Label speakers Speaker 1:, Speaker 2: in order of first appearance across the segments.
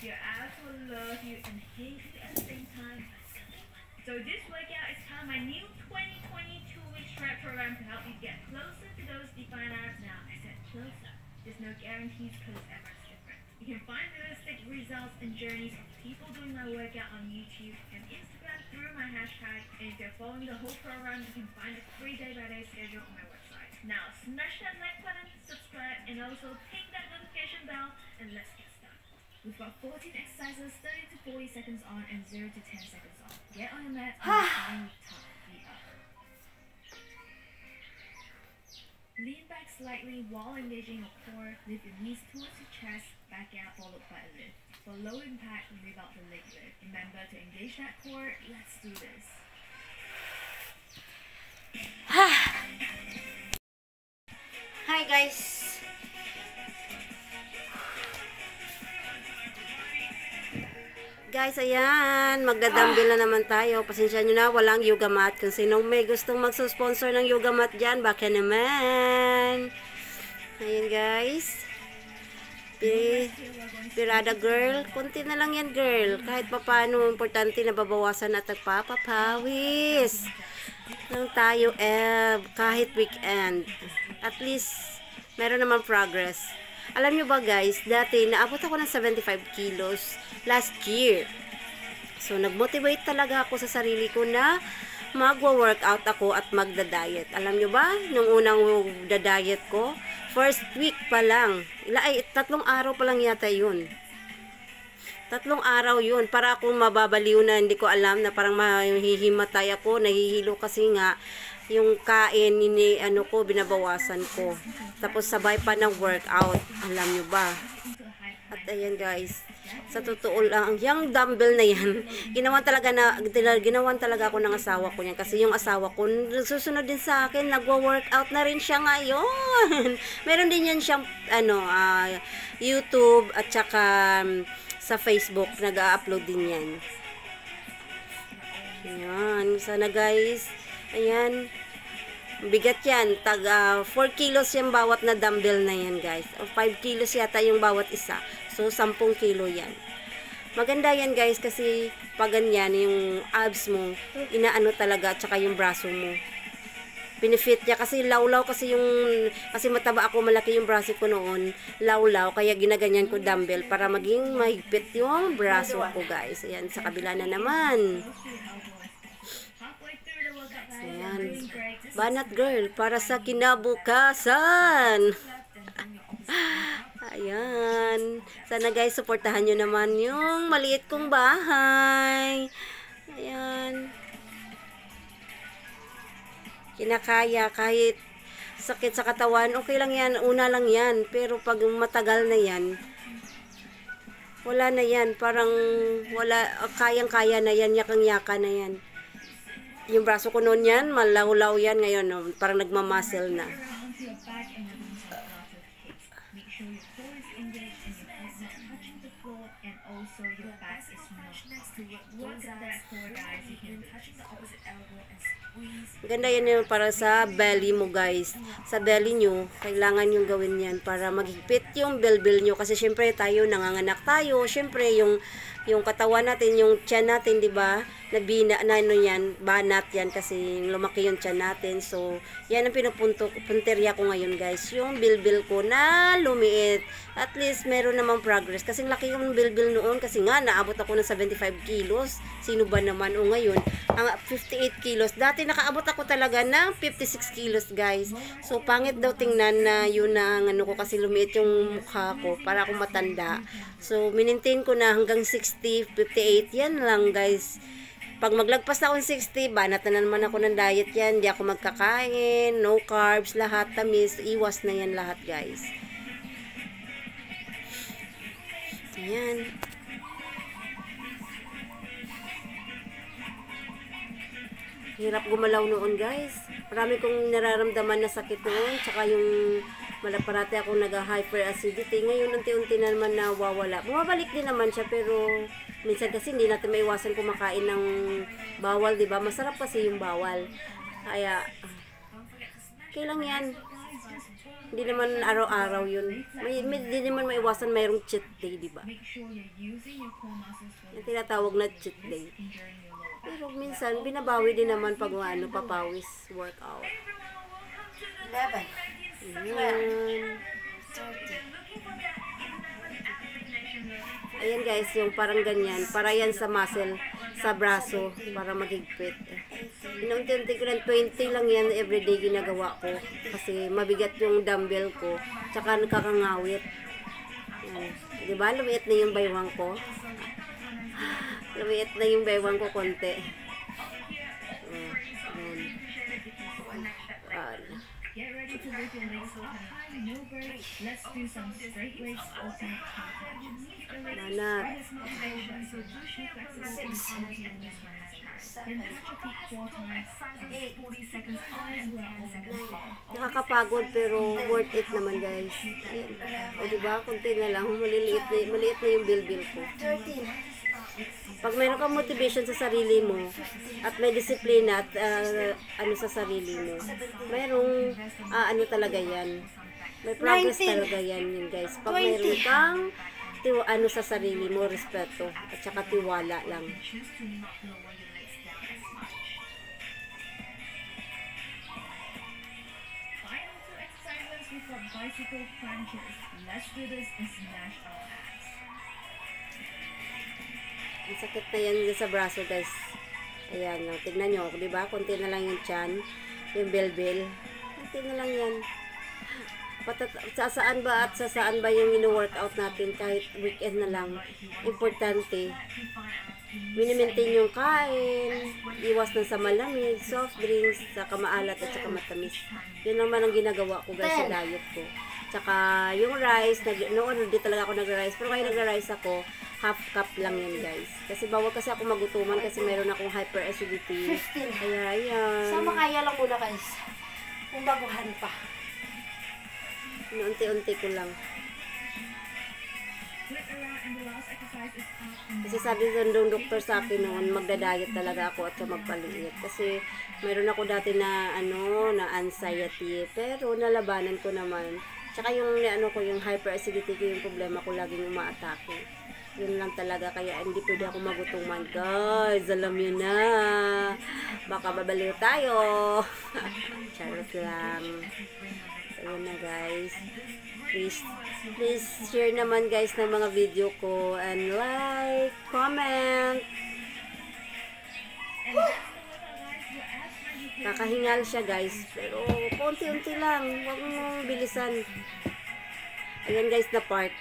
Speaker 1: Your abs will love you and hate you at the same time. So this workout is part of my new 2022 week stretch program to help you get closer to those defined abs. Now, I said closer. There's no guarantees because everyone's different. You can find realistic results and journeys of people doing my workout on YouTube and Instagram through my hashtag. And if you're following the whole program, you can find a free day-by-day schedule on my website. Now, smash that like button, subscribe, and also ping that notification bell, and let's get started. We've got 14 exercises, 30 to 40 seconds on, and 0 to 10 seconds off. Get on your mat and find your top feet up. Lean back slightly while engaging your core. Lift your knees towards your chest, back out, followed by a lift. For low impact, leave out the leg lift. Remember to engage that core. Let's do this.
Speaker 2: Hi guys! Guys, ayan, magdadambil na naman tayo. Pasensya nyo na, walang yoga mat. Kung sinong may gustong magsusponsor ng yoga mat dyan, baka naman. Ayan guys. Pirada girl. Kunti na lang yan girl. Kahit papano, importante na babawasan at nagpapapawis. Lang tayo kahit weekend. At least, meron naman progress. Alam nyo ba guys, dati naabot ako ng 75 kilos last year. So, nag-motivate talaga ako sa sarili ko na magwa-workout ako at magda-diet. Alam nyo ba, nung unang da-diet ko, first week pa lang, 3 araw pa lang yata yun. 3 araw yun, para akong mababaliw na hindi ko alam na parang mahihimatay ako, nahihilo kasi nga, yung kain, binabawasan ko. Tapos sabay pa ng workout. Alam nyo ba? At ayan guys, sa totoo lang, yung dumbbell na yan, ginawan talaga ako ng asawa ko yan. Kasi yung asawa ko, susunod din sa akin, nagwa-workout na rin siya ngayon. Meron din yan siyang, YouTube at saka sa Facebook, nag-upload din yan. Ayan, sana guys, ayan, bigat yan, 4 kilos yung bawat na dumbbell na yan guys, o 5 kilos yata yung bawat isa, so 10 kilo yan. Maganda yan guys, kasi pag ganyan, yung abs mo, inaano talaga, at saka yung braso mo, pinifit niya, kasi lawlaw kasi mataba ako, malaki yung braso ko noon, lawlaw, kaya ginaganyan ko dumbbell, para maging mahigpit yung braso ko guys. Ayan, sa kabila na naman. Ayan. Banat girl, para sa kinabukasan. Ayan. Sana guys, supportahan nyo naman yung maliit kong bahay. Ayan. Kinakaya, kahit sakit sa katawan, okay lang yan, una lang yan. Pero pag matagal na yan, wala na yan. Parang wala, kayang-kaya na yan, yakang-yaka na yan. Yung braso ko noon yan, malaw-law yan ngayon, no? Parang nagmamuscle na. Ganda yan yun para sa belly mo guys. Sa belly nyo, kailangan yung gawin yan para maghigpit yung belbel nyo. Kasi syempre tayo, nanganganak tayo. Syempre yung katawan natin, yung tiyan natin, di ba? Yan, banat yan kasi lumaki yung tiyan natin. So, yan ang punteriya ko ngayon guys. Yung bilbil ko na lumiit. At least, meron namang progress. Kasi laki yung bilbil noon. Kasi nga, naabot ako ng 75 kilos. Sino ba naman? O ngayon, ang 58 kilos. Dati nakaabot ako talaga ng 56 kilos guys. So, pangit daw tingnan na yun na ko kasi lumiit yung mukha ko para akong matanda. So, minintain ko na hanggang 60, 58. Yan lang guys. Pag maglagpas na ako ng 60, banat na naman ako ng diet yan. Hindi ako magkakain, no carbs, lahat, tamis, iwas na yan lahat guys. Ayan. Hirap gumalaw noon guys. Marami kong nararamdaman na sakit noon. Tsaka yung parati ako nag-hyperacidity. Ngayon unti-unti na naman nawawala. Bumabalik din naman siya pero minsan kasi hindi natin maiwasan kumakain ng bawal, di ba? Masarap kasi yung bawal. Kaya, okay lang yan. Hindi naman araw-araw yun. Hindi naman maiwasan mayroong cheat day, di ba?
Speaker 1: Make sure you're using your core muscles for
Speaker 2: Yung tinatawag na cheat day.
Speaker 1: during your lower back.
Speaker 2: Pero minsan, binabawi din naman pag papawis workout.
Speaker 1: Hey everyone, welcome to the 2019
Speaker 2: Ayan. Ayan guys, yung parang ganyan. Para yan sa muscle, sa braso, para magigpit. Inunti-unti ko lang, 20 lang yan everyday ginagawa ko. Kasi mabigat yung dumbbell ko. Tsaka nakakangawit. Yan. Diba? Lumiit na yung baywang ko. Lumiit na yung baywang ko konti.
Speaker 1: Get ready to lift your legs so high, no breaks. Let's do some straight legs alternate contractions.
Speaker 2: Manat.
Speaker 1: Motivation, so do she flexible energy in this one. Then just repeat 4 times, 40 seconds as well.
Speaker 2: Nakakapagod pero worth it naman guys. Ayan. O diba, konti na lang. Maliit na yung bilbil ko. 13. Pag meron kang motivation sa sarili mo at may disiplina at ano sa sarili mo, mayroong ano talaga yan. May progress talaga yan guys. Pag meron kang ano sa sarili mo, respeto at saka tiwala lang.
Speaker 1: Final 2 exercises before bicycle planches. Let's do this and smash our abs.
Speaker 2: Ang sakit na yan sa braso guys. Ayan, tignan nyo, di ba? Kunti na lang yung chan, yung belbel. Kunti na lang yan. Sasaan ba yung ino-workout natin kahit weekend na lang. Importante. Minimaintain yung kain, iwas na sa malamig, soft drinks, saka maalat at saka matamis. Yun naman ang ginagawa ko guys sa diet ko. Tsaka yung rice, noon hindi talaga ako nag-rice, pero ngayon nag-rice ako, half cup lang yun guys. Kasi bawal kasi ako magutuman kasi mayroon akong hyperacidity.
Speaker 3: 15.
Speaker 2: Kaya ayan.
Speaker 3: Sama kaya lang muna guys. Kung baguhan pa.
Speaker 2: Unti-unti ko lang.
Speaker 1: Flip around and the last exercise is up and
Speaker 2: Kasi sabi ng doktor sa akin noon, magda-diet talaga ako at magpaliit. Kasi mayroon ako dati na na anxiety, pero nalabanan ko naman. Tsaka yung yung hyperacidity ko, yung problema ko laging umaatake. Yun lang talaga, kaya hindi pwede ako magutuman. Guys, alam yun na. Baka babaliw tayo. Charot lang. So, yun na guys. Please share naman guys ng mga video ko. And like, comment. Kakahingal siya guys. Pero konti-unti lang. Huwag mong bilisan. Ayan guys na part.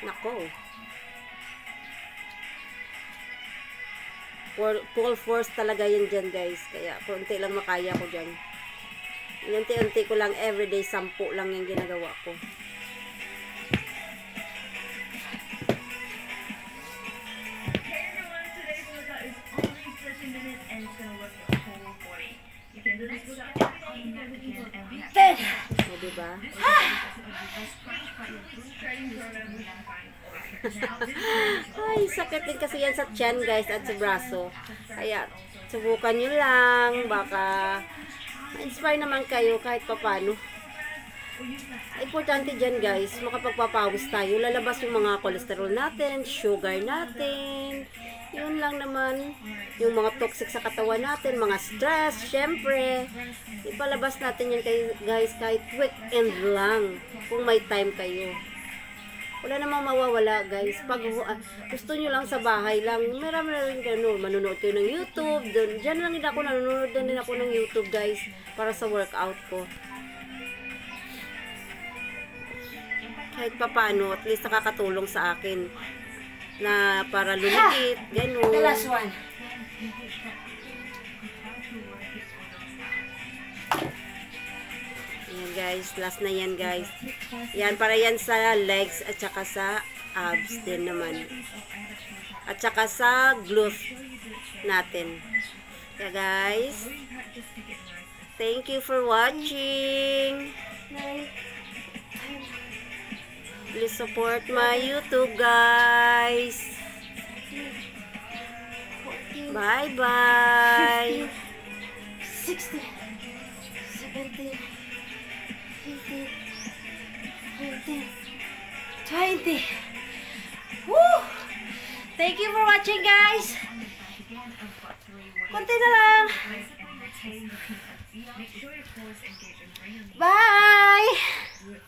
Speaker 2: Nako. Full force talaga yun dyan guys. Kaya konti lang makaya ko dyan. Unti-unti ko lang everyday, 10 lang yung ginagawa ko.
Speaker 1: Hey everyone, today's workout is only 30 minutes and it's gonna work your whole body. You can do this workout every day, again and we have
Speaker 3: 10.
Speaker 2: O diba?
Speaker 1: training program we can find.
Speaker 2: Ay, sakit din kasi yan sa tiyan guys at sa braso. Kaya subukan nyo lang. Baka ma-inspire naman kayo kahit papano. Importante dyan guys, makapagpapawis tayo. Lalabas yung mga cholesterol natin, sugar natin. Yun lang naman. Yung mga toxic sa katawan natin, mga stress, syempre. Ipalabas natin yan guys kahit weekend lang. Kung may time kayo. Wala namang mawawala guys. Pag gusto nyo lang sa bahay lang, marami na rin kayo, manonood kayo ng YouTube. Diyan lang din ako, nanonood din ako ng YouTube guys, para sa workout ko. Kahit papano, at least nakakatulong sa akin na para lumikit, gano'n.
Speaker 3: The last one.
Speaker 2: Ayan guys, last na yan guys. Yan, para yan sa legs at saka sa abs din naman. At saka sa glute natin. Kaya guys, thank you for watching. Please support my YouTube guys. Bye bye.
Speaker 3: 16, 17, 18,
Speaker 2: 19, 20. Woo! Thank you for watching, guys. Konti na lang. Bye!